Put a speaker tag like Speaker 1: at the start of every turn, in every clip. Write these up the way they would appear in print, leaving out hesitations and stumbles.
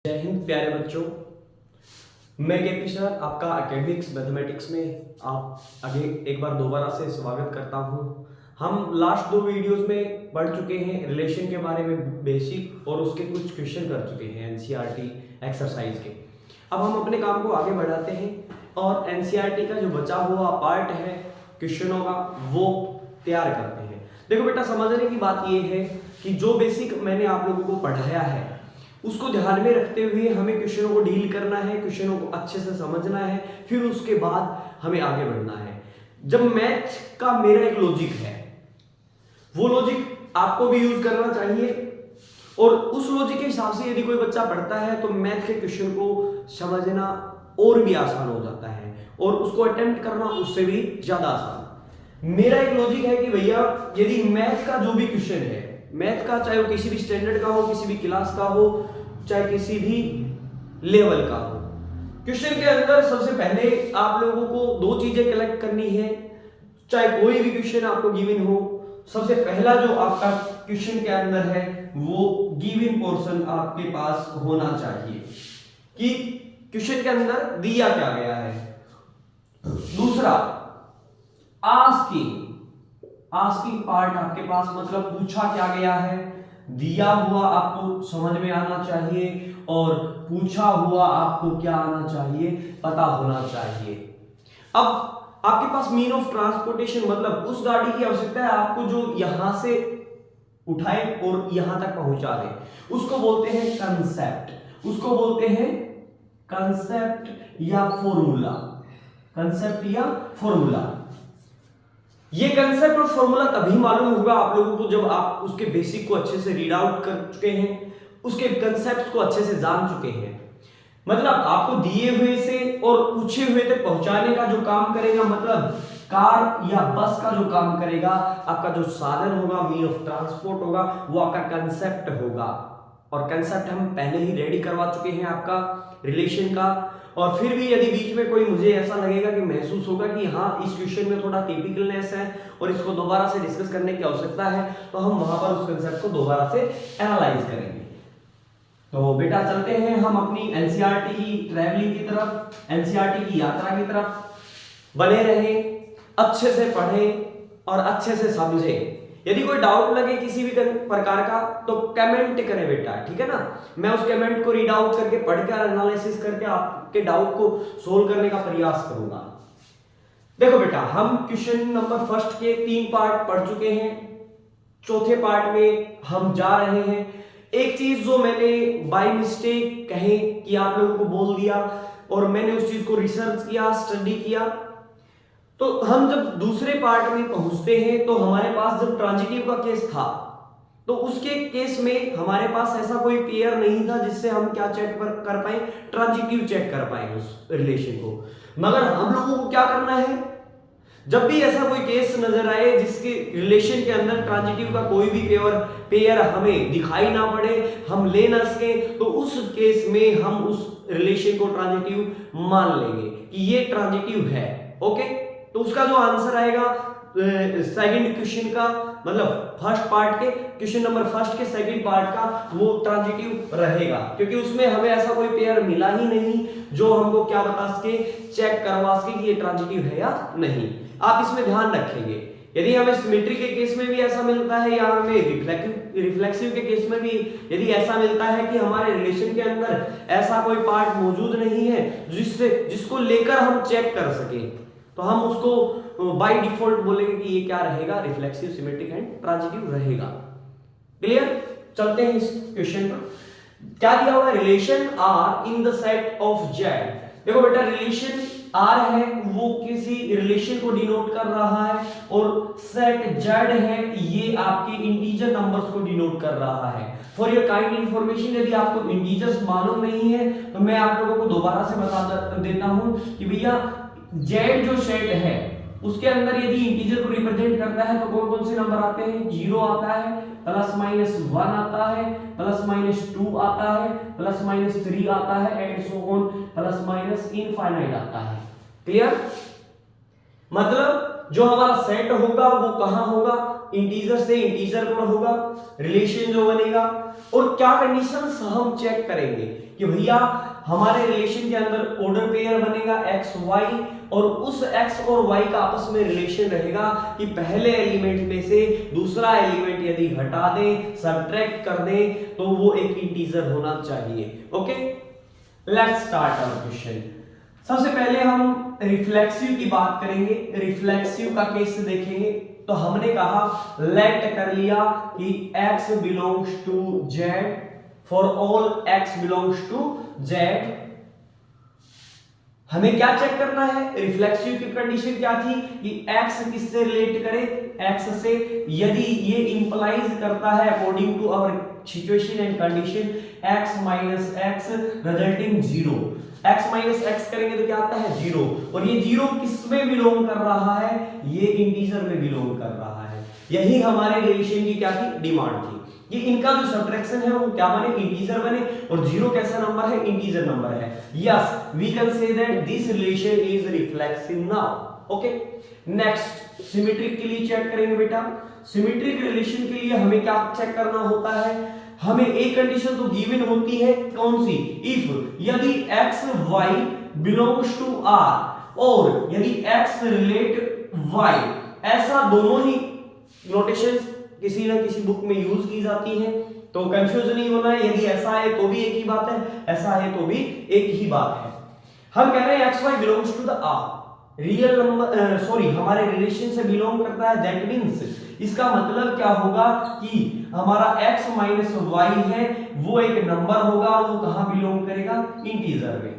Speaker 1: जय हिंद प्यारे बच्चों। मैं केपी सर आपका एकेडमिक्स मैथमेटिक्स में आप आगे एक बार दोबारा से स्वागत करता हूं। हम लास्ट दो वीडियोस में पढ़ चुके हैं रिलेशन के बारे में बेसिक और उसके कुछ क्वेश्चन कर चुके हैं एनसीईआरटी एक्सरसाइज के। अब हम अपने काम को आगे बढ़ाते हैं और एनसीईआरटी का जो बचा हुआ पार्ट है क्वेश्चनों का वो तैयार करते हैं। देखो बेटा, समझने की बात ये है कि जो बेसिक मैंने आप लोगों को पढ़ाया है उसको ध्यान में रखते हुए हमें क्वेश्चनों को डील करना है, क्वेश्चनों को अच्छे से समझना है, फिर उसके बाद हमें आगे बढ़ना है। जब मैथ का मेरा एक लॉजिक है, वो लॉजिक आपको भी यूज करना चाहिए और उस लॉजिक के हिसाब से यदि कोई बच्चा पढ़ता है तो मैथ के क्वेश्चन को समझना और भी आसान हो जाता है और उसको अटेम्प्ट करना उससे भी ज्यादा आसान। मेरा एक लॉजिक है कि भैया यदि मैथ का जो भी क्वेश्चन है, मैथ का चाहे वो किसी भी स्टैंडर्ड का हो, किसी भी क्लास का हो, चाहे किसी भी लेवल का हो, क्वेश्चन के अंदर सबसे पहले आप लोगों को दो चीजें कलेक्ट करनी है। चाहे कोई भी क्वेश्चन आपको गिवन हो, सबसे पहला जो आपका क्वेश्चन के अंदर है वो गिवन पोर्शन आपके पास होना चाहिए कि क्वेश्चन के अंदर दिया क्या गया है। दूसरा आस्किंग पार्ट आपके पास, मतलब पूछा क्या गया है, दिया हुआ आपको समझ में आना चाहिए और पूछा हुआ आपको क्या आना चाहिए, पता होना चाहिए। अब आपके पास मीन ऑफ ट्रांसपोर्टेशन, मतलब उस गाड़ी की आवश्यकता है आपको जो यहां से उठाए और यहां तक पहुंचा दे, उसको बोलते हैं कंसेप्ट, उसको बोलते हैं कंसेप्ट या फॉर्मूला, कंसेप्ट या फॉर्मूला। ये कंसेप्ट और फॉर्मूला तभी मालूम होगा आप लोगों को जब आप उसके बेसिक को अच्छे से रीड आउट कर चुके हैं, उसके कंसेप्ट को अच्छे से जान चुके हैं। मतलब आपको दिए हुए से और पूछे हुए तक पहुंचाने का जो काम करेगा, मतलब कार या बस का जो काम करेगा, आपका जो साधन होगा, मीन ऑफ ट्रांसपोर्ट होगा, वो आपका कंसेप्ट होगा। और कंसेप्ट हम पहले ही रेडी करवा चुके हैं आपका रिलेशन का। और फिर भी यदि बीच में कोई मुझे ऐसा लगेगा कि महसूस होगा कि हाँ इस क्वेश्चन में थोड़ा टिपिकलनेस है और इसको दोबारा से डिस्कस करने की आवश्यकता है, तो हम वहां पर उस कंसेप्ट को दोबारा से एनालाइज करेंगे। तो बेटा चलते हैं हम अपनी एनसीईआरटी की ट्रैवलिंग की तरफ, एनसीईआरटी की यात्रा की तरफ। बने रहें, अच्छे से पढ़ें और अच्छे से समझें। यदि कोई डाउट लगे किसी भी प्रकार का तो कमेंट करें बेटा, ठीक है ना। मैं उस कमेंट को रीड आउट करके पढ़कर एनालिसिस करके आपके डाउट को सोल्व करने का प्रयास करूंगा। देखो बेटा, हम क्वेश्चन नंबर फर्स्ट के 3 पार्ट पढ़ चुके हैं, चौथे पार्ट में हम जा रहे हैं। एक चीज जो मैंने बाय मिस्टेक कहें कि आप लोगों को बोल दिया और मैंने उस चीज को रिसर्च किया, स्टडी किया, तो हम जब दूसरे पार्ट में पहुंचते हैं तो हमारे पास जब ट्रांजिटिव का केस था तो उसके केस में हमारे पास ऐसा कोई पेयर नहीं था जिससे हम क्या चेक कर पाए, ट्रांजिटिव चेक कर पाए उस रिलेशन को। मगर हम लोगों को क्या करना है, जब भी ऐसा कोई केस नजर आए जिसके रिलेशन के अंदर ट्रांजिटिव का कोई भी पेयर हमें दिखाई ना पड़े, हम ले ना सके, तो उस केस में हम उस रिलेशन को ट्रांजिटिव मान लेंगे कि ये ट्रांजिटिव है। ओके, तो उसका जो आंसर आएगा सेकंड क्वेश्चन का, मतलब फर्स्ट पार्ट के क्वेश्चन नंबर फर्स्ट के सेकंड पार्ट का, वो ट्रांजिटिव रहेगा क्योंकि उसमें हमें ऐसा कोई पेयर मिला ही नहीं जो हमको क्या बता सके, चेक करवा सके कि ये ट्रांजिटिव है या नहीं। आप इसमें ध्यान रखेंगे। यदि हमें सिमेट्री के केस में भी ऐसा मिलता है या हमें रिफ्लेक्सिव के केस में भी यदि ऐसा मिलता है कि हमारे रिलेशन के अंदर ऐसा कोई पार्ट मौजूद नहीं है जिसको लेकर हम चेक कर सके, तो हम उसको बाय डिफॉल्ट बोलेंगे कि ये क्या रहेगा, रिफ्लेक्सिव, सिमेट्रिक एंड ट्रांजिटिव रहेगा। क्लियर? चलते हैं इस क्वेश्चन पर। क्या दिया हुआ है, relation R in the set of Z. देखो बेटा, रिलेशन आर है वो किसी रिलेशन को डिनोट कर रहा है और सेट जेड है ये आपके इंटीजर नंबर्स को डिनोट कर रहा है। फॉर योर काइंड इंफॉर्मेशन, यदि आपको इंटीजर्स मालूम नहीं है तो मैं आप लोगों को दोबारा से बता देता हूं कि भैया जेड जो सेट है उसके अंदर यदि इंटीजर को रिप्रेजेंट करता है तो कौन कौन से नंबर आते हैं, 0 आता है, ±1 आता है, ±2 आता है, +-3 आता है एंड सो ऑन, ±इनफाइनाइट आता है। क्लियर? मतलब जो हमारा सेट होगा वो कहां होगा, इंटीजर से इंटीजर गुणा होगा, रिलेशन जो बनेगा। और क्या कंडीशंस हम चेक करेंगे कि भैया हमारे रिलेशन के अंदर ऑर्डर पेयर बनेगा एक्स वाई, और उस एक्स और वाई का आपस में रिलेशन रहेगा कि पहले एलिमेंट में से दूसरा एलिमेंट यदि हटा दें, सबट्रैक्ट कर दें, तो वो एक इंटीजर होना चाहिए। Okay, let's start our question. सबसे पहले हम रिफ्लेक्सिव की बात करेंगे, रिफ्लेक्सिव का केस देखेंगे। तो हमने कहा लेट कर लिया कि x belongs to z, for all x belongs to z। हमें क्या चेक करना है, रिफ्लेक्सिव की कंडीशन क्या थी कि x किससे रिलेट करे, x से। यदि ये इंप्लाइज करता है according to our situation and condition x minus X resulting 0, x minus X करेंगे तो क्या आता है 0, और ये 0 किस में बिलोंग कर रहा है, ये इंटीजर में बिलोंग कर रहा है। यही हमारे रिलेशन की क्या थी, डिमांड थी कि इनका जो सब्ट्रैक्शन है वो क्या बने, इंटीजर बने, और 0 कैसा नंबर है, इंटीजर नंबर है। Yes, we can say that this relation is reflexive now. Okay, next symmetric के लिए चेक करेंगे बेटा। सिमेट्रिक रिलेशन के लिए हमें क्या चेक करना होता है, हमें एक कंडीशन तो गिवन होती है, कौन सी, इफ यदि x y belongs to r और यदि x रिलेट y, ऐसा दोनों ही नोटेशंस किसी ना किसी बुक में यूज की जाती है, तो कंफ्यूज नहीं होना है। यदि ऐसा है तो भी एक ही बात है, ऐसा है तो भी एक ही बात है। हम कह रहे हैं X Y belongs to the R, real number sorry हमारे रिलेशन से बिलोंग करता है, दैट मींस इसका मतलब क्या होगा कि हमारा x माइनस वाई है वो एक नंबर होगा, वो कहां बिलोंग करेगा, इंटीजर में।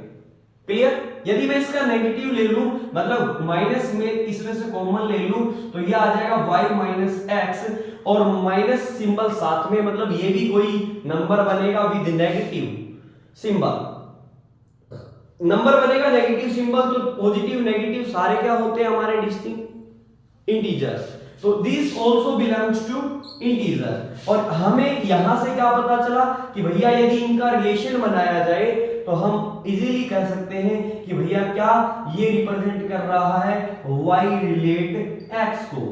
Speaker 1: क्लियर? यदि मैं इसका नेगेटिव ले लूं, मतलब माइनस में इसमें से कॉमन ले लूं, तो ये आ जाएगा y माइनस एक्स, और माइनस सिंबल साथ में, मतलब ये भी कोई नंबर बनेगा विद नेगेटिव सिंबल। नंबर बनेगा नेगेटिव सिंबल, तो पॉजिटिव नेगेटिव सारे क्या होते हैं हमारे डिस्टिंक्ट इंटीजर्स, तो this also belongs to integer. और हमें यहां से क्या पता चला कि भैया यदि इनका रिलेशन बनाया जाए तो हम इजीली कह सकते हैं कि भैया क्या ये रिप्रेजेंट कर रहा है y रिलेट x को।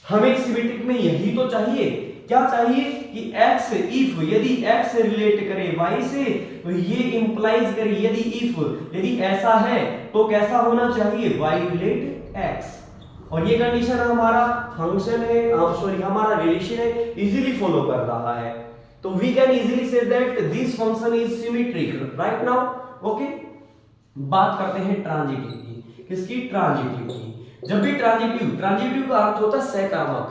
Speaker 1: हमें सिमेट्रिक में यही तो चाहिए, क्या चाहिए कि x इफ यदि x रिलेट करे y से, तो ये इंप्लाइज करे यदि इफ यदि ऐसा है तो कैसा होना चाहिए, y रिलेट x। और ये कंडीशन हमारा फंक्शन है, सॉरी हमारा रिलेशन है, इजीली फॉलो कर रहा है। तो we can easily say that this function is symmetric right now. Okay, बात करते हैं ट्रांजिटिव की, किसकी, ट्रांजिटिव की। जब भी ट्रांजिटिव का अर्थ होता है सहकर्मक,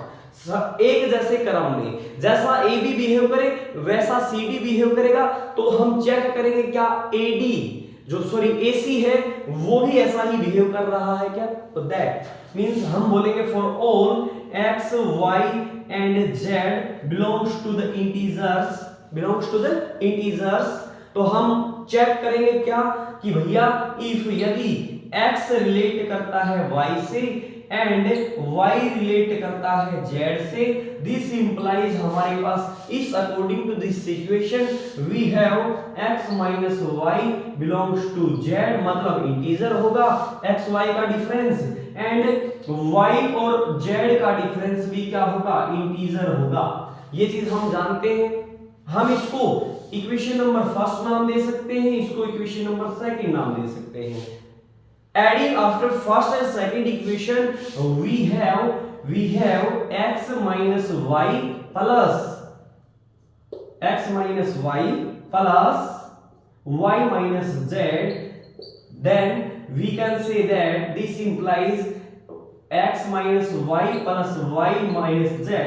Speaker 1: एक जैसे क्रम में, जैसा ए बी बिहेव करे वैसा सी डी बिहेव करेगा। तो हम चेक करेंगे क्या ए डी जो सॉरी AC है वो भी ऐसा ही बिहेव कर रहा है क्या, तो दैट मींस हम बोलेंगे for all x y and z belongs to the integers, तो हम चेक करेंगे क्या कि भैया इफ यदि x रिलेट करता है y से एंड y रिलेट करता है z से, दिस इंप्लाइज हमारे पास इस according to this situation we have x minus Y belongs to z, मतलब इंटीजर होगा, x y का डिफरेंस एंड y और z का डिफरेंस भी क्या होगा, इंटीजर होगा। ये चीज हम जानते हैं। हम इसको इक्वेशन नंबर फर्स्ट नाम दे सकते हैं, इसको इक्वेशन नंबर सेकंड नाम दे सकते हैं। Adding after first and second equation, we have x minus y plus y minus z. Then we can say that this implies x minus y plus y minus z.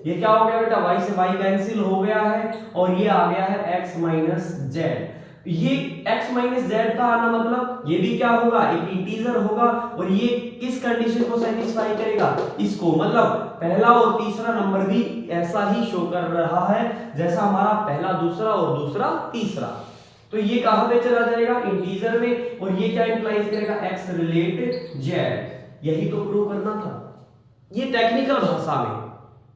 Speaker 1: ये क्या हो गया बेटा, y से y cancel हो गया है और ये आ गया है x minus z। ये x माइनस जेड का आना मतलब ये भी क्या होगा, एक इंटीजर होगा, और ये किस कंडीशन को सेटिस्फाई करेगा, इसको, मतलब पहला और तीसरा नंबर भी ऐसा ही शो कर रहा है जैसा हमारा पहला दूसरा और दूसरा तीसरा। तो ये कहां पे चला जाएगा, इंटीजर में, और ये क्या इंप्लाइज करेगा, x रिलेट z। यही तो प्रूव करना था, ये टेक्निकल भाषा में,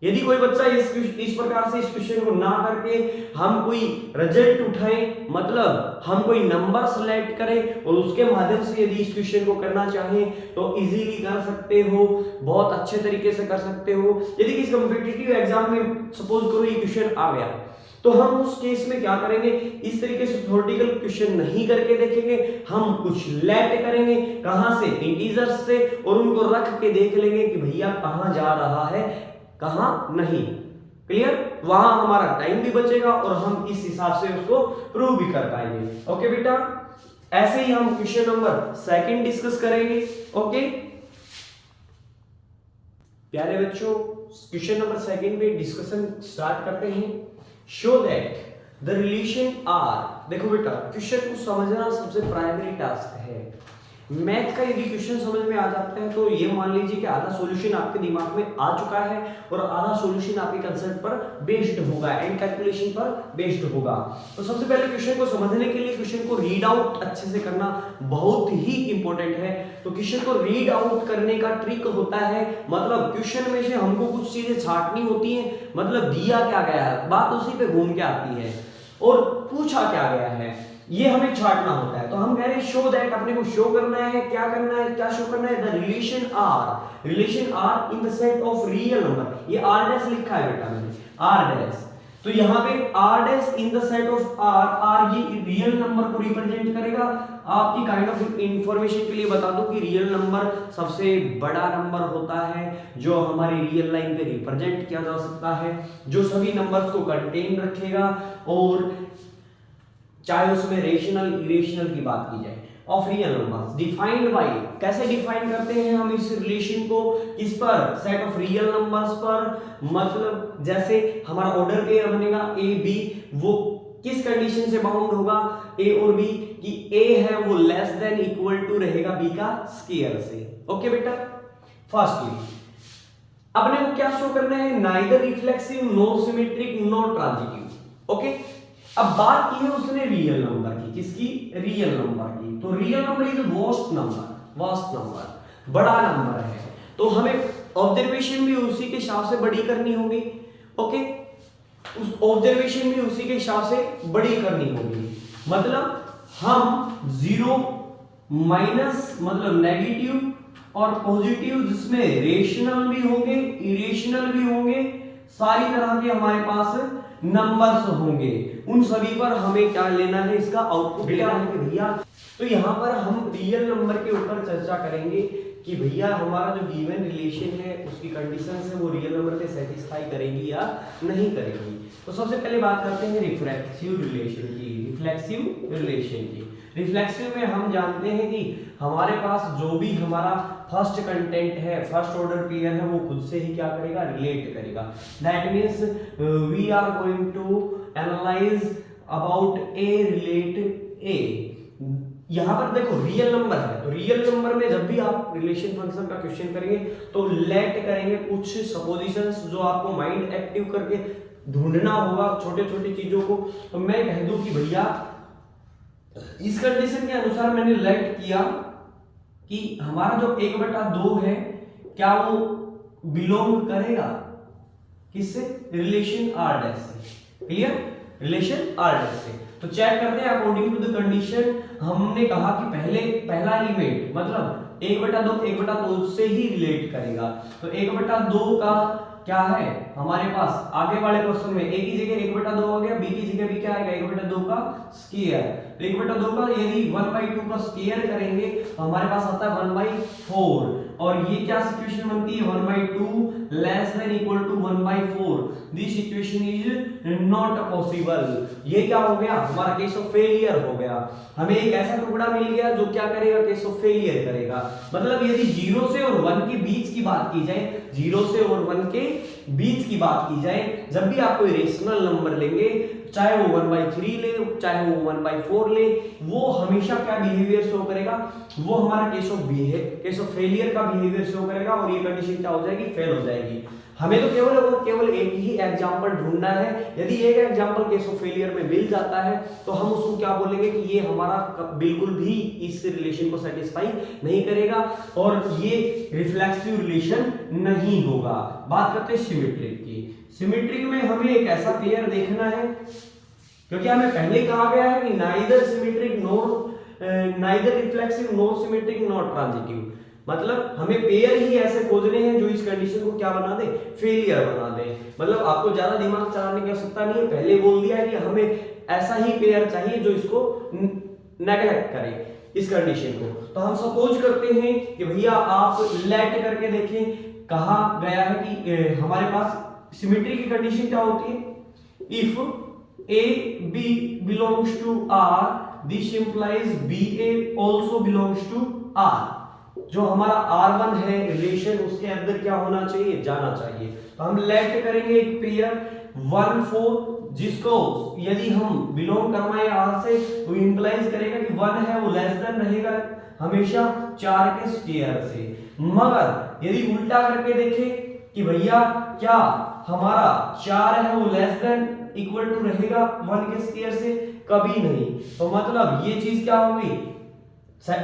Speaker 1: यदि कोई बच्चा इस प्रकार से इस क्वेश्चन को ना करके हम कोई रिजल्ट उठाएं, मतलब हम कोई नंबर सेलेक्ट करें और उसके माध्यम से यदि इस क्वेश्चन को करना चाहें तो इजीली कर सकते हो, बहुत अच्छे तरीके से कर सकते हो। यदि किसी कॉम्पिटिटिव एग्जाम में सपोज करो ये क्वेश्चन आ गया तो हम उस केस में क्या करेंगे, इस तरीके से थ्योरेटिकल क्वेश्चन नहीं करके देखेंगे, हम कुछ लेट करेंगे कहां से, इंटीजर्स से, और उनको रख के देख लेंगे कि भैया कहां जा रहा है कहां नहीं। क्लियर? वहां हमारा टाइम भी बचेगा और हम इस हिसाब से उसको प्रूव भी कर पाएंगे। ओके बेटा, ऐसे ही हम क्वेश्चन नंबर 2 डिस्कस करेंगे। ओके प्यारे बच्चों, क्वेश्चन नंबर 2 में डिस्कशन स्टार्ट करते हैं। Show that the relation R. देखो बेटा, क्वेश्चन को समझना सबसे प्राइमरी टास्क है। मैथ का यदि क्वेश्चन समझ में आ जाता है तो ये मान लीजिए कि आधा सॉल्यूशन आपके दिमाग में आ चुका है और आधा सॉल्यूशन आपके कंसेप्ट पर बेस्ड होगा एंड कैलकुलेशन पर बेस्ड होगा। तो सबसे पहले क्वेश्चन को समझने के लिए क्वेश्चन को रीड आउट अच्छे से करना बहुत ही इंपॉर्टेंट है। तो क्वेश्चन को रीड आउट करने का ट्रिक होता है, मतलब क्वेश्चन में से हमको कुछ चीजें छांटनी होती है, मतलब दिया क्या गया है, बात उसी पे घूम के आती है, और पूछा क्या गया है ये हमें छांटना होता है। तो हम कह रहे हैं शो दैट, अपने को शो करना है, क्या करना है, क्या शो करना है, the relation R in the set of real number. ये आर डैश लिखा है बेटा मैंने, आर डैश। तो यहाँ पे R dash in the set of R ये रियल नंबर को रिप्रेजेंट करेगा। आपकी काइंड ऑफ इंफॉर्मेशन के लिए बता दूं कि रियल नंबर सबसे बड़ा नंबर होता है जो हमारी रियल लाइन पे रिप्रेजेंट किया जा सकता है, जो सभी नंबर्स को कंटेन रखेगा, और चाहे उसमें रेशनल इरेशनल की बात की जाए। Of real numbers defined by, कैसे डिफाइन करते हैं हम इस रिलेशन को, किस पर, सेट ऑफ रियल नंबर्स पर। मतलब जैसे हमारा ऑर्डर पेयर बनेगा ए बी, वो किस कंडीशन से बाउंड होगा ए और बी, कि ए है वो लेस देन इक्वल टू रहेगा बी का स्क्वायर से। ओके बेटा, फर्स्टली अपने को क्या शो करना है, neither reflexive no symmetric no transitive. Okay, अब बात की है उसने रियल नंबर की, किसकी, रियल नंबर की। तो real number is vast number, बड़ा नंबर है, तो हमें ऑब्जर्वेशन भी उसी के हिसाब से बड़ी करनी होगी। ओके, उस ऑब्जर्वेशन भी उसी के हिसाब से बड़ी करनी होगी। मतलब हम 0 माइनस मतलब नेगेटिव और पॉजिटिव, जिसमें रेशनल भी होंगे इरेशनल भी होंगे, सारी तरह के हमारे पास नंबर्स होंगे, उन सभी पर हमें क्या लेना है, इसका आउटपुट लेना है कि भैया। तो यहाँ पर हम रियल नंबर के ऊपर चर्चा करेंगे कि भैया हमारा जो गिवन रिलेशन है उसकी कंडीशन से वो रियल नंबर पे सेटिस्फाई करेगी या नहीं करेगी। तो सबसे पहले बात करते हैं रिफ्लेक्सिव रिलेशन की। रिफ्लेक्सिव में हम जानते हैं कि हमारे पास जो भी हमारा फर्स्ट कंटेंट है, फर्स्ट ऑर्डर पेयर है, वो खुद से ही क्या करेगा, रिलेट करेगा। That means we are going to analyse about a relate a. यहां पर देखो रियल नंबर है, तो रियल नंबर में जब भी आप रिलेशन फंक्शन का क्वेश्चन करेंगे तो लेट करेंगे कुछ सपोजिशंस जो आपको माइंड एक्टिव करके ढूंढना होगा छोटे छोटे चीजों को। तो मैं कह दूं कि भैया इस कंडीशन के अनुसार मैंने लेट किया कि हमारा जो 1/2 है क्या वो बिलोंग करेगा किससे, रिलेशन आर डैश से। क्लियर, रिलेशन आर डैश से। तो चेक करते हैं अकॉर्डिंग टू द कंडीशन। हमने कहा कि पहला एलिमेंट मतलब 1/2 से ही रिलेट करेगा। तो 1/2 का क्या है हमारे पास, आगे वाले क्वेश्चन में ए की जगह 1/2 आ गया, बी की जगह भी क्या आएगा 1/2 का स्क्वायर। 1/2 का यदि 1/2 का स्क्वायर करेंगे तो हमारे पास आता है 1/4, और ये क्या सिचुएशन बनती है, 1/2 less than equal to 1/4। This situation is not possible. ये क्या हो गया, हमारा केस ऑफ फेलियर हो गया। हमें एक ऐसा टुकड़ा मिल गया जो क्या करेगा, केस ऑफ फेलियर करेगा। मतलब यदि 0 से और 1 के बीच की बात की जाए, 0 से और 1 के बीच की बात की जाए, जब भी आप कोई रेशनल नंबर लेंगे, चाहे वो 1/3 ले, चाहे वो 1/4 ले, वो हमेशा क्या बिहेवियर शो करेगा, वो हमारा केस ऑफ फेलियर का बिहेवियर शो करेगा, और ये कंडीशन क्या हो जाएगी, फेल हो जाएगी। हमें तो केवल और केवल एक ही एग्जाम्पल ढूंढना है। यदि एक एग्जाम्पल केस ऑफ फेलियर में मिल जाता है तो हम उसको क्या बोलेंगे कि ये हमारा बिल्कुल भी इस रिलेशन को सेटिस्फाई नहीं करेगा और ये रिफ्लेक्सिव रिलेशन नहीं होगा। बात करते हैं सिमेट्रिक की। सिमेट्रिक में हमें एक ऐसा पेयर देखना है, क्योंकि हमें पहले कहा गया है कि neither symmetric neither reflexive nor symmetric nor transitive, मतलब हमें पेयर ही ऐसे खोजने हैं जो इस कंडीशन को क्या बना दे, फेलियर बना दे। मतलब आपको ज्यादा दिमाग चलाने की आवश्यकता नहीं है, पहले बोल दिया है कि हमें ऐसा ही पेयर चाहिए जो इसको नेगलेक्ट करे इस कंडीशन को। तो हम सपोज करते हैं कि भैया आप लेट करके देखें, कहा गया है कि हमारे पास सिमेट्री की कंडीशन क्या होती है, if A B belongs to R, this implies BA also belongs to R। जो हमारा R1 है रिलेशन, उसके अंदर क्या होना चाहिए, जाना चाहिए। तो हम लेट करेंगे एक पेयर 1 4, जिसको यदि हम बिलोंग करवाएं R से तो इंप्लाइज करेगा कि 1 है वो लेस देन रहेगा हमेशा 4 के स्क्वायर से। मगर यदि उल्टा करके देखें कि भैया क्या हमारा 4 है वो लेस देन इक्वल टू रहेगा 1 के स्क्वायर से, कभी नहीं। तो मतलब ये चीज क्या होगी,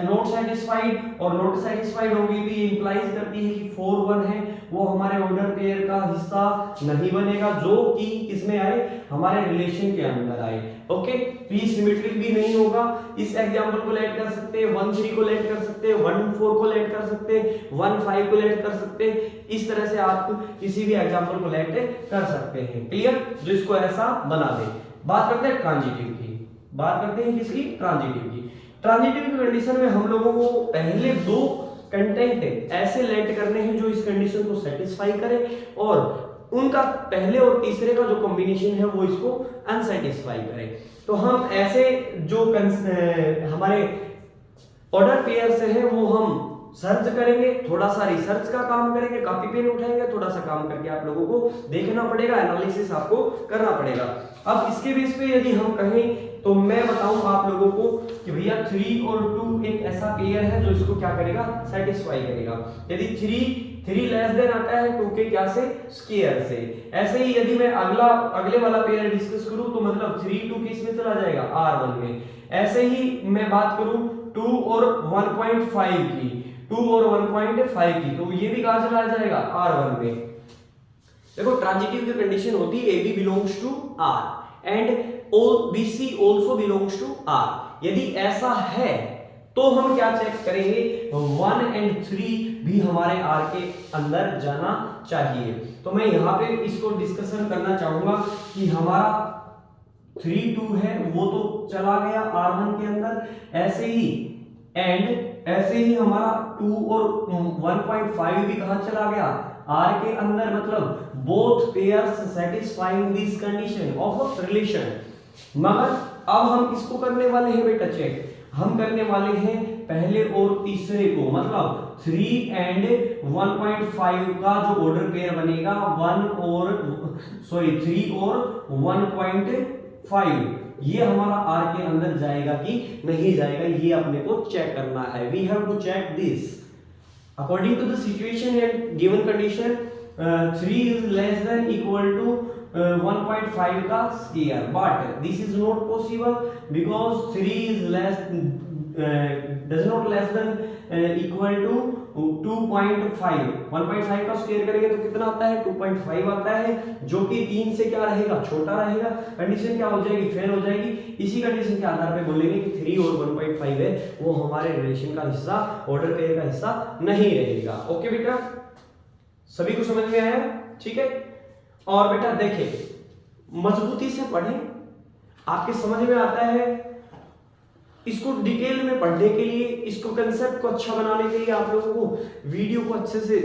Speaker 1: नॉट सेटिस्फाइड, और नॉट सेटिस्फाइड होगी तो ये इंप्लाइज करती है कि 4 1 है वो हमारे ऑर्डर पेयर का हिस्सा नहीं बनेगा, जो कि किसमें आए, हमारे रिलेशन के अंदर आए। ओके, तो ये सिमेट्रिक भी नहीं होगा। इस एग्जांपल को लेट कर सकते हैं, 1 3 को लेट कर सकते हैं, 1 4 को लेट कर सकते हैं, 1 5 को लेट कर सकते हैं। इस तरह से आप किसी भी एग्जांपल को लेट कर सकते हैं। क्लियर, जो इसको ऐसा बना दे। बात करते हैं ट्रांजिटिव की। बात करते हैं किसकी, ट्रांजिटिव की। ट्रांजिटिव की कंडीशन में हम लोगों को पहले 2 कंटेंट ऐसे लेट करने हैं जो इस कंडीशन को सेटिस्फाई करे, और उनका पहले और तीसरे का जो कॉम्बिनेशन है वो इसको अनसेटिस्फाई करे। तो हम ऐसे जो हमारे ऑर्डर पेयर से है वो हम सर्च करेंगे, थोड़ा सा रिसर्च का काम करेंगे, कॉपी पेन उठाएंगे, थोड़ा सा काम करके आप लोगों को देखना पड़ेगा, एनालिसिस आपको करना पड़ेगा। अब इसके बेस पे यदि हम कहें तो मैं बताऊं आप लोगों को कि भैया 3 और 2 एक ऐसा पेयर है जो इसको क्या करेगा, सेटिस्फाई करेगा। यदि 3 लेस देन आता है 2 के क्या से, स्क्वायर से। ऐसे ही यदि मैं अगले वाला पेयर डिस्कस करूं तो मतलब 3 2 किस में चला जाएगा, R1 में। ऐसे ही मैं बात करूं 2 और 1.5 की, 2 और 1.5 की, तो ये भी कहां चला जाएगा, R1 में। देखो ट्रांजिटिव की कंडीशन होती है AB belongs to R and BC also belongs to R। यदि ऐसा है तो हम क्या चेक करेंगे, 1 और 3 भी हमारे R के अंदर जाना चाहिए। तो मैं यहाँ पे इसको डिस्कशन करना चाहूंगा कि हमारा 3 2 है वो तो चला गया R1 के अंदर, ऐसे ही हमारा 2 और 1.5 भी कहां चला गया, R के अंदर। मतलब both pairs satisfying this condition of relation. मगर अब हम किसको करने वाले हैं बेटा चेक, हम करने वाले हैं पहले और तीसरे को, मतलब 3 and 1.5 का जो ऑर्डर पेयर बनेगा 3 और 1.5, ये हमारा R के अंदर जाएगा कि नहीं जाएगा, ये अपने को चेक करना है। We have to check this according to the situation and given condition. 3 is less than equal to 1.5 का square, but this is not possible because 3 is less does not less than equal to 2.5। 1.5 का square करेंगे तो कितना आता है, 2.5 आता है, जो कि 3 से क्या रहेगा, छोटा रहेगा। कंडीशन क्या हो जाएगी, फेल हो जाएगी। इसी कंडीशन के आधार पे बोलेंगे कि 3 और 1.5 है वो हमारे रिलेशन का हिस्सा, ऑर्डर पेयर का हिस्सा नहीं रहेगा। ओके बेटा, सभी को समझ में आया, ठीक है। और बेटा देखिए, मजबूती से पढ़ें, आपके समझ में आता है। इसको डिटेल में पढ़ने के लिए, इसको कंसेप्ट को अच्छा बनाने के लिए आप लोगों को वीडियो को अच्छे से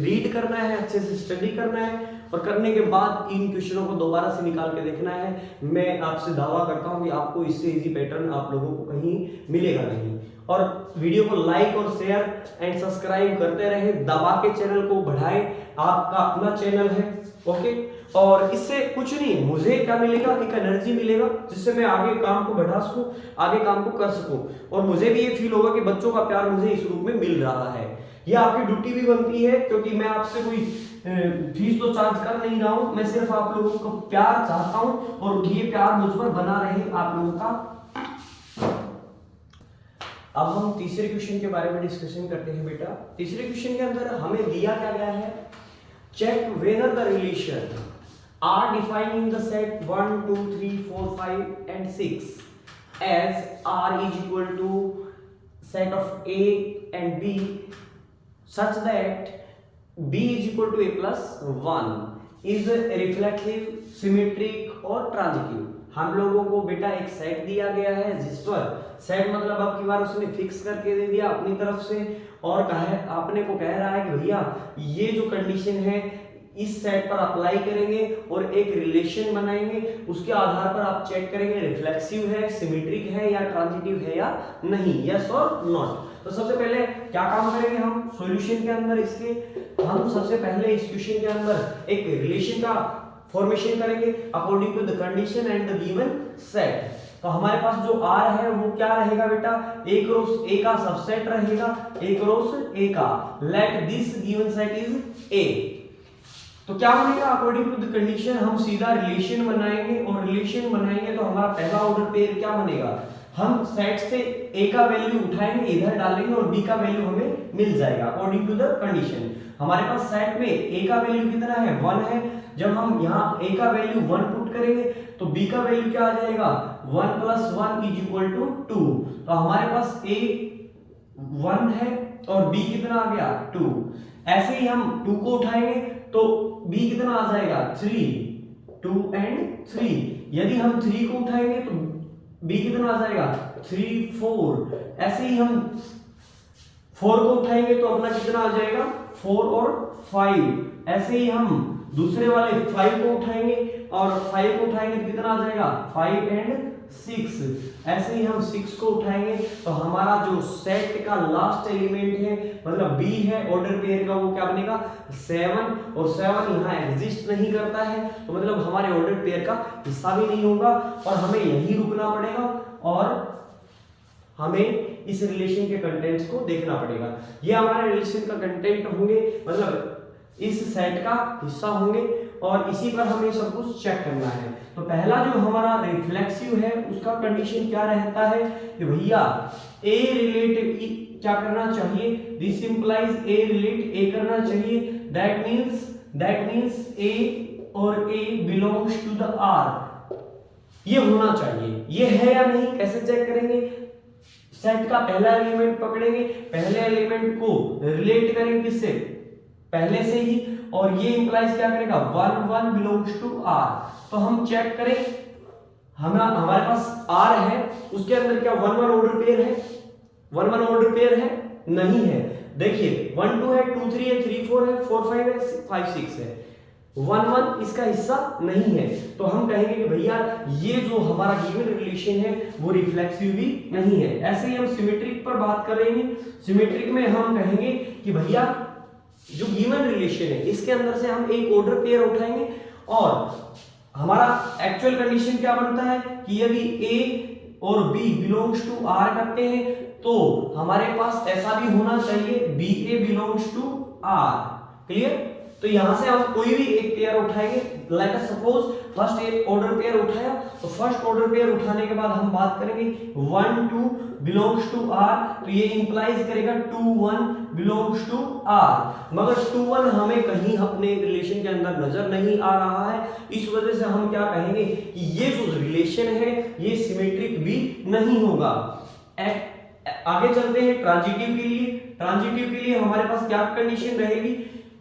Speaker 1: रीड करना है, अच्छे से स्टडी करना है, और करने के बाद इन क्वेश्चनों को दोबारा से निकाल के देखना है। मैं आपसे दावा करता हूं कि आपको इससे इजी पैटर्न आप लोगों को कहीं मिलेगा नहीं। और वीडियो को लाइक और शेयर एंड सब्सक्राइब करते रहे, दबा के चैनल को बढ़ाएं, आपका अपना चैनल है। ओके, और इससे कुछ नहीं, मुझे क्या मिलेगा, एक एनर्जी मिलेगा जिससे मैं आगे काम को बढ़ा सकूं, आगे काम को कर सकूं, और मुझे भी ये फील होगा कि बच्चों का प्यार मुझे इस रूप में मिल रहा है। यह आपकी ड्यूटी भी बनती है, क्योंकि मैं आपसे कोई फीस तो चार्ज कर नहीं रहा हूं, मैं सिर्फ आप लोगों को प्यार चाहता हूं और ये प्यार मुझ पर बना रहे आप लोगों का। अब हम तीसरे क्वेश्चन के बारे में डिस्कशन करते हैं बेटा। तीसरे क्वेश्चन के अंदर हमें दिया क्या गया है, check whether the relation R defined in the set 1 2 3 4 5 and 6 as R is equal to set of A and B such that b is equal to a plus 1 is reflective, symmetric और transitive. हम लोगों को बेटा एक set दिया गया है जिस पर सेट मतलब आपकी बार उसने फिक्स करके दे दिया अपनी तरफ से और कहा आपने को कह रहा है कि भैया ये जो कंडीशन है इस सेट पर अप्लाई करेंगे और एक रिलेशन बनाएंगे, उसके आधार पर आप चेक करेंगे रिफ्लेक्सिव है, सिमेट्रिक है या ट्रांजिटिव है या नहीं, यस और नॉट। तो सबसे पहले क्या काम करेंगे हम सॉल्यूशन के अंदर इसके, हम सबसे पहले इस क्वेश्चन के अंदर एक रिलेशन का फॉर्मेशन करेंगे according to the condition and the given set. तो हमारे पास जो R है वो क्या रहेगा बेटा, A क्रॉस A का सबसेट रहेगा, A क्रॉस A का, let this given set is A। तो क्या बनेगा अकॉर्डिंग टू द कंडीशन, हम सीधा रिलेशन बनाएंगे और रिलेशन बनाएंगे तो हमारा पहला ऑर्डर पेयर क्या बनेगा, हम सेट से A का वैल्यू उठाएंगे इधर डालेंगे और B का वैल्यू हमें मिल जाएगा अकॉर्डिंग टू द कंडीशन। हमारे पास सेट में A का वैल्यू कितना है 1 है, जब हम यहाँ A का वैल्यू 1 पुट करेंगे तो B का वैल्यू क्या आ जाएगा 1 + 1 = 2। तो हमारे पास A 1 है और B कितना आ गया 2। ऐसे ही हम 2 को उठाएंगे तो B कितना आ जाएगा 3, 2 and 3। यदि हम 3 को उठाएंगे तो B कितना आ जाएगा 3, 4। ऐसे ही हम 4 को उठाएंगे तो अपना कितना आ जाएगा 4 और 5। ऐसे ही हम दूसरे वाले 5 को उठाएंगे और 5 को उठाएंगे तो कितना आ जाएगा 5 and 6। ऐसे ही हम 6 को उठाएंगे तो हमारा जो सेट का लास्ट एलिमेंट है मतलब B है ऑर्डर पेयर का, वो क्या बनेगा 7। और 7 यहाँ एग्जिस्ट नहीं करता है तो मतलब हमारे ऑर्डर पेयर का हिस्सा भी नहीं होगा और हमें यही रुकना पड़ेगा और हमें इस रिलेशन के कंटेंट्स को देखना पड़ेगा। ये हमारे रिलेशन का कंटेंट होंगे मतलब इस सेट का हिस्सा होंगे और इसी पर हमें सब कुछ चेक करना है। तो पहला जो हमारा रिफ्लेक्सिव है उसका कंडीशन क्या रहता है कि भैया A रिलेट क्या करना चाहिए, this implies A relate A करना चाहिए, दैट मींस A और A belongs to the R, ये होना चाहिए। ये है या नहीं कैसे चेक करेंगे, सेट का पहला एलिमेंट पकड़ेंगे, पहले एलिमेंट को रिलेट करेंगे किससे पहले से ही और ये इंप्लाइज क्या करेगा 1 1 बिलोंग्स टू R। तो हम चेक करें हमारे पास R है उसके अंदर क्या 1 1 ऑर्डर पेयर है, 1 1 ऑर्डर पेयर है नहीं है। देखिए 1 2 है, 2 3 है, 3 4 है, 4 5 है, 5 6 है, 1 1 इसका हिस्सा नहीं है। तो हम कहेंगे कि भैया ये जो हमारा गिवन रिलेशन है वो रिफ्लेक्सिव भी नहीं है। ऐसे ही हम सिमेट्रिक पर बात करेंगे, सिमेट्रिक में हम कहेंगे कि भैया जो गिवन रिलेशन है इसके अंदर से हम एक ऑर्डर पेयर उठाएंगे और हमारा एक्चुअल कंडीशन क्या बनता है कि यदि A और B बिलोंग्स टू R करते हैं तो हमारे पास ऐसा भी होना चाहिए BA belongs to R। Clear. तो यहां से हम कोई भी एक पेयर उठाएंगे, लाइक सपोज फर्स्ट एक ऑर्डर पेयर उठाया तो फर्स्ट ऑर्डर पेयर उठाने के बाद हम बात करेंगे 1 2 बिलोंग्स टू R, तो ये इंप्लाइज करेगा 2 1 बिलोंग्स टू R। मगर 2 1 हमें कहीं अपने रिलेशन के अंदर नजर नहीं आ रहा है, इस वजह से हम क्या कहेंगे कि ये जो रिलेशन है ये सिमेट्रिक भी नहीं होगा। आगे चलते हैं ट्रांजिटिव के लिए। ट्रांजिटिव के लिए हमारे पास क्या कंडीशन रहेगी,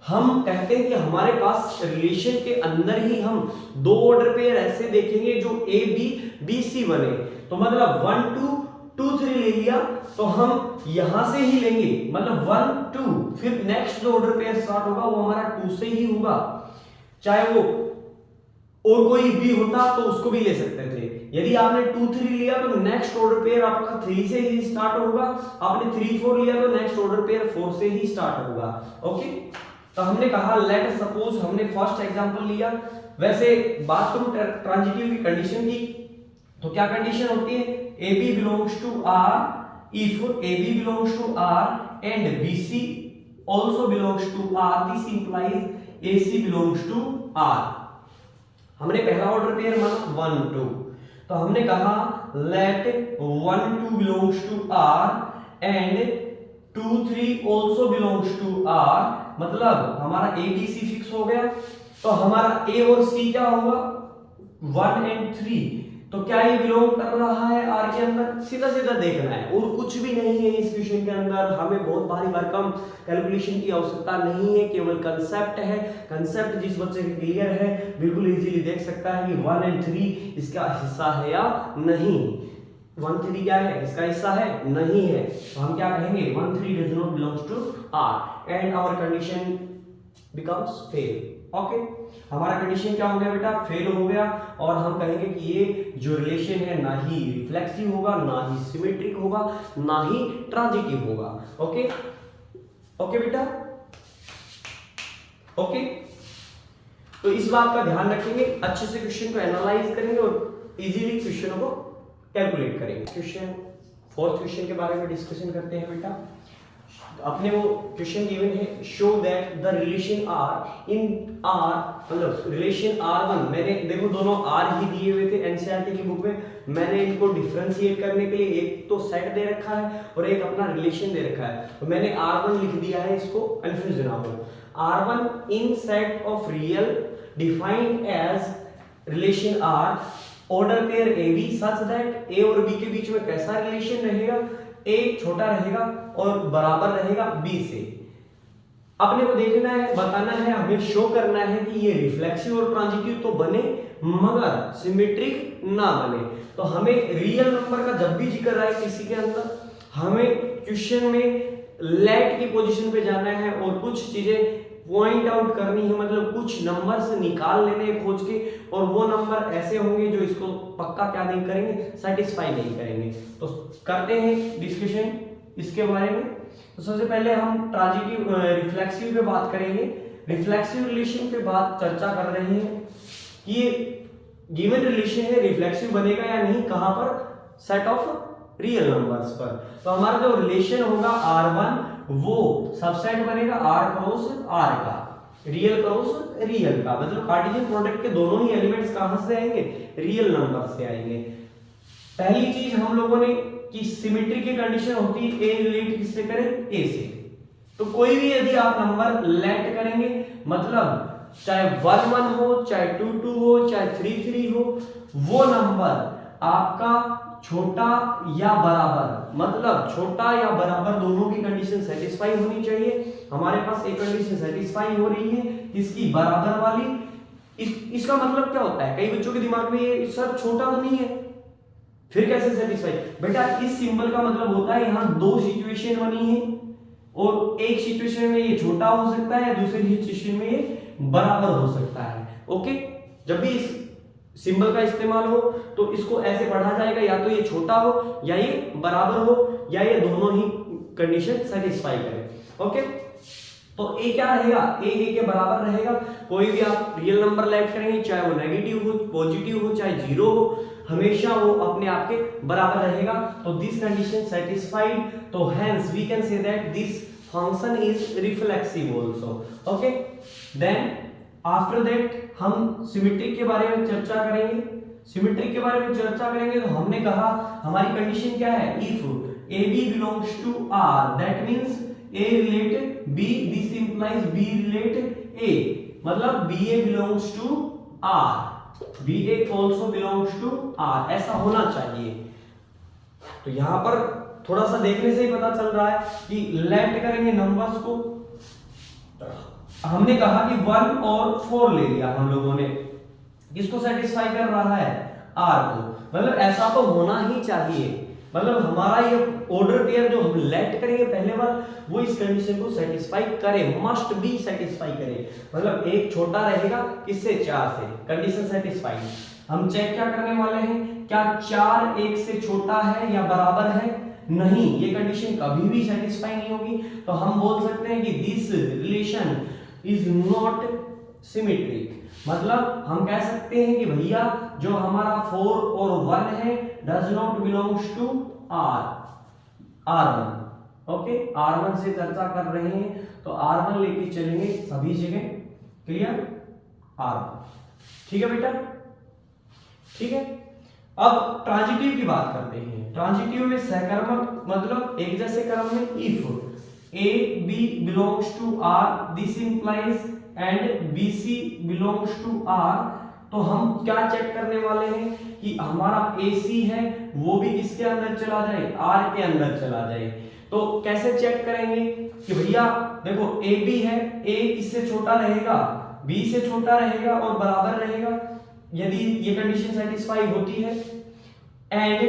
Speaker 1: हम कहते हैं कि हमारे पास रिलेशन के अंदर ही हम दो ऑर्डर पेयर ऐसे देखेंगे जो A B B C बने। तो मतलब 1 2 2 3 ले लिया तो हम यहां से ही लेंगे, मतलब 1 2 फिर नेक्स्ट जो ऑर्डर पेयर स्टार्ट होगा वो हमारा 2 से ही होगा, चाहे वो और कोई भी होता तो उसको भी ले सकते थे। यदि आपने 2 3 लिया तो नेक्स्ट ऑर्डर पेयर आपका 3 से ही स्टार्ट होगा, आपने 3 4 लिया तो नेक्स्ट ऑर्डर पेयर 4 से ही स्टार्ट होगा। ओके, तो हमने कहा लेट सपोज हमने फर्स्ट एग्जांपल लिया। वैसे बात करूं ट्रांजिटिव की कंडीशन की तो क्या कंडीशन होती है, AB belongs to R if AB belongs to R and BC also belongs to R, this implies AC belongs to R। हमने पहला ऑर्डर पेयर माना 1 2, तो हमने कहा let 1 2 belongs to R and 2 3 also belongs to R, मतलब हमारा A B C fix हो गया। तो हमारा A और C क्या होगा 1 एंड 3, तो क्या ये बिलोंग कर रहा है R के अंदर? सीधा सीधा देखना है और कुछ भी नहीं है इस क्वेश्चन के अंदर। हमें बहुत भारी भरकम कैलकुलेशन की आवश्यकता नहीं है, केवल कंसेप्ट है। कंसेप्ट जिस बच्चे के क्लियर है बिल्कुल इजीली देख सकता है कि 1 एंड 3 इसका हिस्सा है या नहीं। 1 3 क्या है, इसका हिस्सा है नहीं है, तो हम क्या कहेंगे 1 3 does not belongs to R and our condition becomes fail. Okay, हमारा कंडीशन क्या हो गया बेटा, फेल हो गया। और हम कहेंगे कि ये जो रिलेशन है ना ही रिफ्लेक्सिव होगा, ना ही सिमेट्रिक होगा, ना ही ट्रांजिटिव होगा। ओके ओके बेटा, ओके। तो इस बात का ध्यान रखेंगे, अच्छे से क्वेश्चन को एनालाइज करेंगे और इजीली क्वेश्चनों को कैलकुलेट करेंगे। क्वेश्चन फोर्थ क्वेश्चन के बारे में डिस्कशन करते हैं बेटा। अपने वो क्वेश्चन गिवन है, show that the relation R in R, मतलब रिलेशन R1, मैंने देखो दोनों R ही दिए हुए थे एनसीईआरटी की बुक में, मैंने इनको डिफरेंशिएट करने के लिए एक तो सेट दे रखा है और एक अपना रिलेशन दे रखा है, तो मैंने R1 लिख दिया है, इसको कंफ्यूज ना हो। R1 in set of real defined as relation R order pair AB such that A और B के बीच में कैसा रिलेशन रहेगा, A छोटा रहेगा और बराबर रहेगा B से। अपने को देखना है, बताना है, हमें शो करना है कि ये रिफ्लेक्सिव और ट्रांजिटिव तो बने मगर सिमेट्रिक ना बने। तो हमें रियल नंबर का जब भी जिक्र आए किसी के अंदर, हमें क्वेश्चन में लेट की पोजीशन पे जाना है और कुछ चीजें पॉइंट आउट करनी है, मतलब कुछ नंबर से निकाल लेने खोज के, और वो नंबर ऐसे होंगे जो इसको पक्का क्या नहीं करेंगे, सेटिस्फाई नहीं करेंगे। तो करते हैं डिस्कशन इसके बारे में। तो सबसे पहले हम ट्रांजिटिव रिफ्लेक्सिव पे बात करेंगे। रिफ्लेक्सिव रिलेशन पे बात चर्चा कर रहे हैं कि ये गिवन रिलेशन है, रिफ्लेक्सिव बनेगा या नहीं, कहां पर, सेट ऑफ रियल नंबर्स पर। तो हमारा जो रिलेशन होगा R1 वो सबसेट बनेगा R क्रॉस R का, रियल क्रॉस रियल का, मतलब कार्टेशियन प्रोडक्ट के दोनों ही एलिमेंट्स कहां से आएंगे, रियल नंबर से आएंगे। पहली चीज हम लोगों ने कि सिमेट्री की कंडीशन होती है A रिलेट किससे करें, A से। तो कोई भी यदि आप नंबर लेट करेंगे, मतलब चाहे 1 1 हो, चाहे 2 2 हो, चाहे 3 3 हो, वो नंबर आपका छोटा या बराबर, मतलब छोटा या बराबर दोनों की कंडीशन सेटिस्फाई होनी चाहिए। हमारे पास एक कंडीशन सेटिस्फाई हो रही है, इसकी बराबर वाली। इसका मतलब क्या होता है, कई बच्चों के दिमाग में ये सर छोटा तो नहीं है, फिर कैसे सेटिस्फाई? बेटा इस सिंबल का मतलब होता है यहाँ दो सिचुएशन बनी है और एक सिचुएशन में ये छोटा हो सकता है, दूसरी सिचुएशन में ये बराबर हो सकता है। ओके, जब भी इस सिंबल का इस्तेमाल हो तो इसको ऐसे पढ़ा जाएगा, या तो ये छोटा हो या ये बराबर हो या ये दोनों ही कंडीशन सेटिस्फाई करें। ओके, तो ए क्या रहेगा, ए के बराबर रहेगा। कोई भी आप रियल नंबर लेट करेंगे, चाहे वो नेगेटिव हो, पॉजिटिव हो, चाहे जीरो हो, हमेशा वो अपने आप के बराबर रहेगा। तो दिस कंडीशन सेटिस्फाइड, तो hence we can say that this function is reflexive also. Okay, then after that हम सिमेट्रिक के बारे में चर्चा करेंगे। सिमेट्रिक के बारे में चर्चा करेंगे तो हमने कहा हमारी कंडीशन क्या है, if AB belongs to R that means A relate B, this implies B relate A, मतलब BA belongs to R, BA also belongs to R, ऐसा होना चाहिए। तो यहां पर थोड़ा सा देखने से ही पता चल रहा है कि लेट करेंगे नंबर्स को, हमने कहा कि 1 और 4 ले लिया हम लोगों ने, किसको सेटिस्फाई कर रहा है, R को, मतलब ऐसा तो होना ही चाहिए, मतलब हमारा ये ऑर्डर पेयर जो हम लेट करेंगे पहले बार वो इस कंडीशन को सेटिस्फाई करे, मस्ट बी सेटिस्फाई करे, मतलब एक छोटा रहेगा किससे, 4 से, कंडीशन सेटिस्फाइड। हम चेक क्या करने वाले हैं, क्या 4 1 से छोटा है या बराबर है, नहीं, ये कंडीशन कभी भी सेटिस्फाई नहीं होगी। तो हम बोल सकते हैं कि this relation is not symmetric, मतलब हम कह सकते हैं कि भैया जो हमारा 4 और 1 है does not belongs to R1। Okay, R1 से चर्चा कर रहे हैं तो R1 लेके चलेंगे सभी जगह, क्लियर, आर। ठीक है बेटा, ठीक है। अब ट्रांजिटिव की बात करते हैं। ट्रांजिटिव में सहकर्मक मतलब एक जैसे क्रम में if A B belongs to R this implies and B C belongs to R, तो हम क्या चेक करने वाले हैं कि हमारा ए सी है वो भी किसके अंदर चला जाए, आर के अंदर चला जाए। तो कैसे चेक करेंगे कि भैया देखो ए बी है, ए किससे छोटा रहेगा, बी से छोटा रहेगा और बराबर रहेगा यदि ये कंडीशन सेटिस्फाई होती है, एंड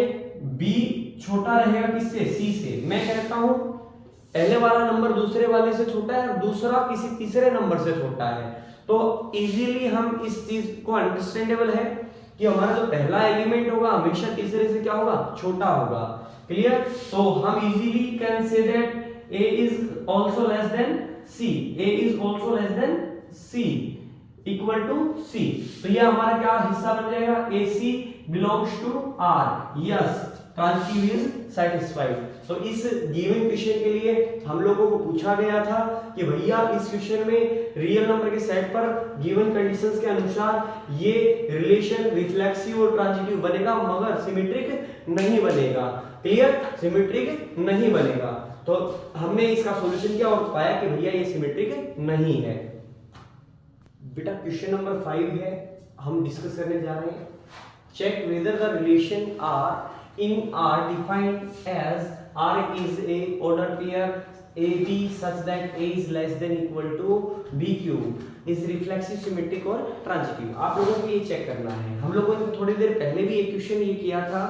Speaker 1: बी छोटा रहेगा किससे, सी से। मैं कहता हूं पहले वाला नंबर दूसरे वाले से छोटा है और दूसरा किसी तीसरे नंबर से छोटा है, तो इजीली हम इस चीज को अंडरस्टैंडेबल है कि हमारा जो पहला एलिमेंट होगा हमेशा तीसरे से क्या होगा, छोटा होगा। क्लियर, तो हम easily can say that a is also less than c, a is also less than c equal to c. तो ये हमारा क्या हिस्सा बन जाएगा, a c belongs to R. Yes, transitive is satisfied. तो इस गिवन क्वेश्चन के लिए हम लोगों को पूछा गया था कि भैया इस क्वेश्चन में रियल नंबर के सेट पर गिवन कंडीशंस के अनुसार ये रिलेशन रिफ्लेक्सिव और ट्रांजिटिव बनेगा मगर सिमेट्रिक नहीं बनेगा। क्लियर, सिमेट्रिक नहीं बनेगा। तो हमने इसका सॉल्यूशन किया और पाया कि भैया ये सिमेट्रिक नहीं है। बेटा क्वेश्चन नंबर 5 है, हम डिस्कस करने जा रहे हैं। Check whether the relation R in R defined as R is a order pair AB such that A is less than equal to BQ is reflexive, symmetric और transitive। आप लोगों को ये चेक करना है। हम लोगों ने थोड़ी देर पहले भी एक क्वेश्चन ये किया था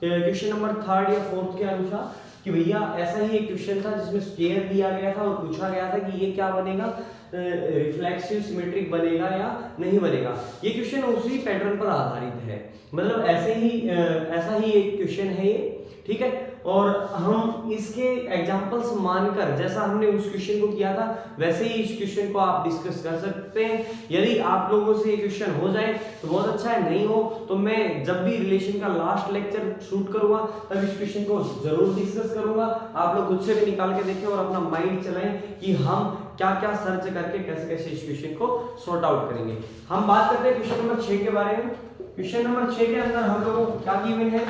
Speaker 1: क्वेश्चन नंबर 3 या 4 के अनुसार कि भैया ऐसा ही एक क्वेश्चन था जिसमें स्क्वायर दिया गया था और पूछा गया था कि ये क्या बनेगा, रिफ्लेक्सिव सिमेट्रिक बनेगा या नहीं बनेगा। ये क्वेश्चन उसी पैटर्न पर आधारित है, मतलब ऐसा ही एक क्वेश्चन है ये, ठीक है। और हम इसके एग्जांपल्स मानकर जैसा हमने उस क्वेश्चन को किया था वैसे ही इस क्वेश्चन को आप डिस्कस कर सकते हैं। यदि आप लोगों से ये क्वेश्चन हो जाए तो बहुत अच्छा है, नहीं हो तो मैं जब भी रिलेशन का लास्ट लेक्चर शूट करूंगा तब इस क्वेश्चन को जरूर डिस्कस करूंगा। आप लोग खुद से भी निकाल के देखें और अपना माइंड चलाएं कि हम क्या क्या सर्च करके कैसे कैसे इस क्वेश्चन को सॉर्ट आउट करेंगे। हम बात करते हैं क्वेश्चन नंबर 6 के बारे में। क्वेश्चन नंबर 6 के अंदर हम लोगों को क्या गिवन है,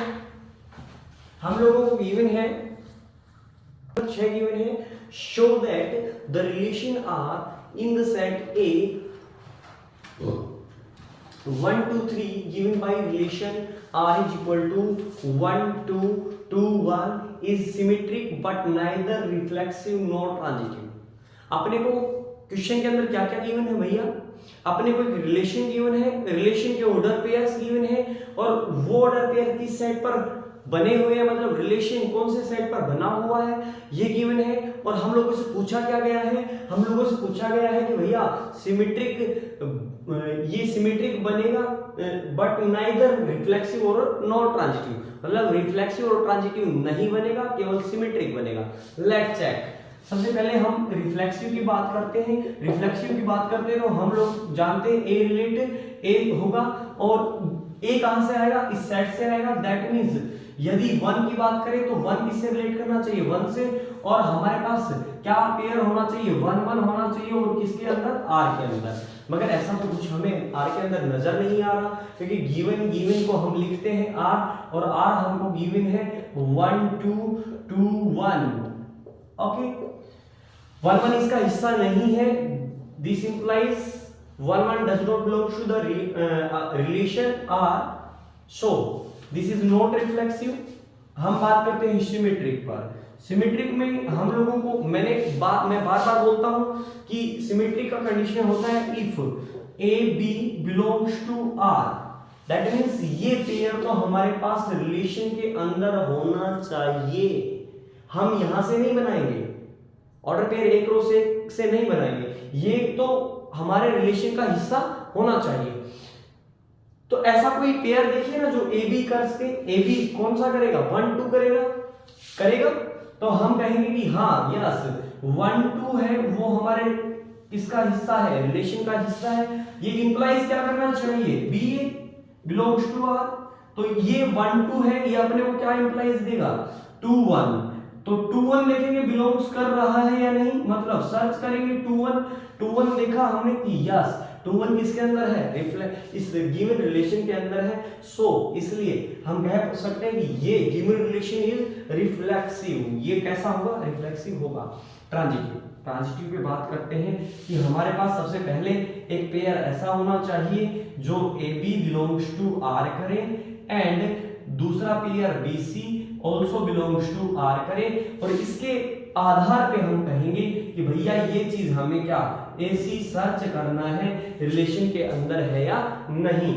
Speaker 1: हम लोगों को गिवन है 6 गिवन है, show that the relation R in the set A 1 2 3 given by relation R is equal to 1 2 2 1 is symmetric but neither reflexive nor transitive। अपने को क्वेश्चन के अंदर क्या क्या गिवन है भैया, अपने को एक रिलेशन गिवन है, रिलेशन के ऑर्डर पेयर्स गिवन है और वो ऑर्डर पेयर किस सेट पर बने हुए हैं, मतलब रिलेशन कौन से सेट पर बना हुआ है ये गिवन है। और हम लोगों से पूछा क्या गया है, हम लोगों से पूछा गया है कि भैया सिमेट्रिक, ये सिमेट्रिक बनेगा बट नाइदर रिफ्लेक्सिव और नॉट ट्रांजिटिव, मतलब रिफ्लेक्सिव और ट्रांजिटिव नहीं बनेगा, केवल सिमेट्रिक बनेगा। Let's check. सबसे पहले हम रिफ्लेक्सिव की बात करते हैं। रिफ्लेक्सिव की बात करते हैं तो हम लोग जानते हैं ए रिलेट ए होगा और ए कहां से आएगा, इस सेट से आएगा। दैट मींस यदि 1 की बात करें तो 1 किससे रिलेट करना चाहिए, 1 से, और हमारे पास क्या पेयर होना चाहिए, 1 1 होना चाहिए और किसके अंदर, R के अंदर। मगर ऐसा तो कुछ हमें R के अंदर नजर नहीं आ रहा क्योंकि गिवन को हम लिखते हैं R और R हमको गिवन है 1 2 2 1। ओके, 1 1 इसका हिस्सा नहीं है। This implies 1 1 does not belong to the relation R, so this is not reflexive. हम बात करते हैं सिमेट्रिक पर। सिमेट्रिक में हम लोगों को मैं बार बार बोलता हूं कि सिमेट्रिक का कंडीशन होता है if A B belongs to R, that means ये पेयर तो हमारे पास रिलेशन के अंदर होना चाहिए। हम यहां से नहीं बनाएंगे, ऑर्डर पेयर एक रो से नहीं बनाएंगे, ये तो हमारे रिलेशन का हिस्सा होना चाहिए। तो ऐसा कोई पेयर देखिए ना जो ए बी कर सके, ए बी कौन सा करेगा, 1 2 करेगा, तो हम कहेंगे कि हाँ यस 1 2 है वो हमारे किसका हिस्सा है, रिलेशन का हिस्सा है। ये इंप्लाइज क्या करना चाहिए, बी बिलोंग्स टू आर, तो ये 1 2 है, ये अपने को क्या इंप्लाइज देगा, 2 1। तो 2 1 देखेंगे बिलोंग्स कर रहा है या नहीं, मतलब सर्च करेंगे 2 1 देखा हमने कि यस टू वन किसके अंदर है, इस गिवन रिलेशन के अंदर है। सो इसलिए हम कह सकते हैं कि ये गिवन रिलेशन इज रिफ्लेक्सिव। ये कैसा होगा, रिफ्लेक्सिव होगा। ट्रांजिटिव पे बात करते हैं कि हमारे पास सबसे पहले एक पेयर ऐसा होना चाहिए जो AB बिलोंग्स टू R करे एंड दूसरा pair BC also belongs to R करे, और इसके आधार पे हम कहेंगे कि भैया ये चीज हमें क्या AC सर्च करना है रिलेशन के अंदर है या नहीं।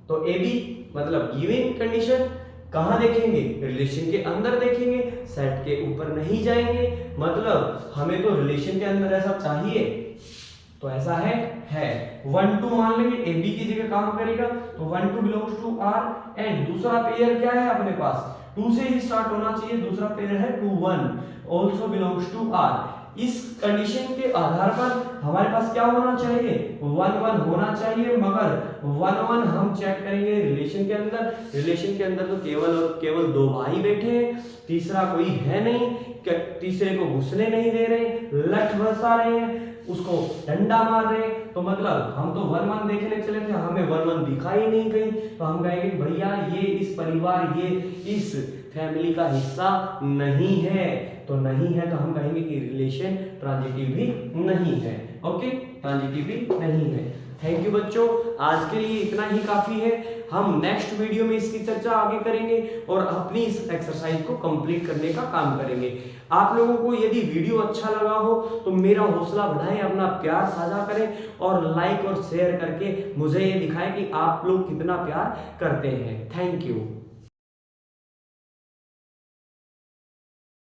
Speaker 1: तो AB मतलब गिवन कंडीशन कहां देखेंगे, रिलेशन के अंदर देखेंगे, सेट के ऊपर नहीं जाएंगे। मतलब हमें तो रिलेशन के अंदर ऐसा चाहिए, तो ऐसा है 1 2 मान लेंगे, AB की जगह काम करेगा तो 1 2 बिलोंग्स टू R एंड दूसरा पेयर क्या है अपने पास 2 से ही स्टार्ट होना चाहिए, दूसरा पेयर है 2 1 ऑल्सो बिलोंग्स टू R। इस कंडीशन के आधार पर हमारे पास क्या होना चाहिए, 1 1 होना चाहिए, मगर 1 1 हम चेक करेंगे रिलेशन के अंदर। रिलेशन के अंदर तो केवल और केवल 2 भाई बैठे हैं, तीसरा कोई है नहीं, तीसरे को घुसने नहीं दे रहे, लठ बरसा रहे हैं, उसको डंडा मार रहे हैं। तो मतलब हम तो 1 1 देखने चले थे, हमें 1 1 दिखाई नहीं कहीं, तो हम कहेंगे भैया ये इस परिवार, ये इस फैमिली का हिस्सा नहीं है। तो नहीं है तो हम कहेंगे कि रिलेशन ट्रांजिटिव भी नहीं है। ओके, ट्रांजिटिव भी नहीं है। थैंक यू बच्चों, आज के लिए इतना ही काफी है। हम नेक्स्ट वीडियो में इसकी चर्चा आगे करेंगे और अपनी इस एक्सरसाइज को कंप्लीट करने का काम करेंगे। आप लोगों को यदि वीडियो अच्छा लगा हो तो मेरा हौसला बढ़ाएं, अपना प्यार साझा करें और लाइक और शेयर करके मुझे ये दिखाएं कि आप लोग कितना प्यार करते हैं। Thank you.